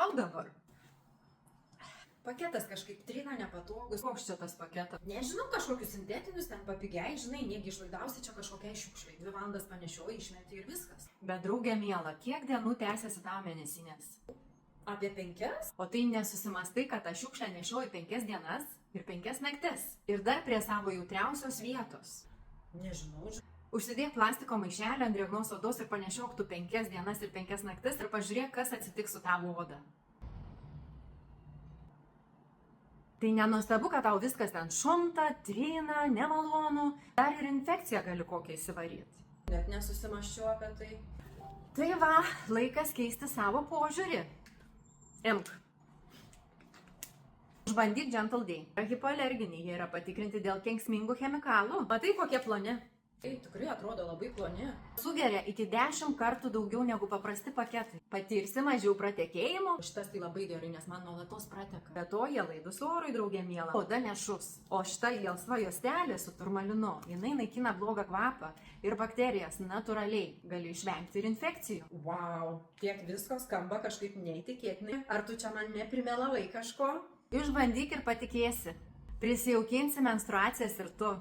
tau dabar? Paketas kažkaip trina nepatogus. Koks čia tas paketas? Nežinau, kažkokius sintetinius ten papigiai, žinai, negi išlaidausi čia kažkokiai šiukšliai. 2 valandas panešioji, išmeti ir viskas. Bet draugė miela, kiek dienų tęsiasi tau mėnesinės? Apie 5? O tai nesusimastai, kad tą šiukšlę nešioji 5 dienas ir 5 naktis. Ir dar prie savo jautriausios vietos. Nežinau. Užsidėk plastiko maišelį ant drėgnos odos ir panešiok tu 5 dienas ir 5 naktis ir pažiūrėk, kas atsitiks su tavo oda. Tai nenuostabu, kad tau viskas ten šunta, trina, nemalonu, dar ir infekciją gali kokią įsivaryti. Net nesusimaščiau apie tai. Tai va, laikas keisti savo požiūrį. Imk. Išbandyk Gentle Day. Hipoalerginiai, jie yra patikrinti dėl kenksmingų chemikalų. Matai, kokie ploni? Tai tikrai atrodo labai ploni. Sugeria iki 10 kartų daugiau negu paprasti paketai. Patirsi mažiau pratekėjimo. Šitas tai labai gerai, nes man nuolatos prateka. Be to, jie laidus orui, draugė miela. Oda nešus. O šita gelsva juostelė su turmalinu, jinai naikina blogą kvapą ir bakterijas natūraliai. Gali išvengti ir infekcijų. Wow, tiek visko skamba kažkaip neįtikėtinai. Ar tu čia man neprimelavai kažko? Išbandyk ir patikėsi. Prisijaukinsi menstruacijas ir tu.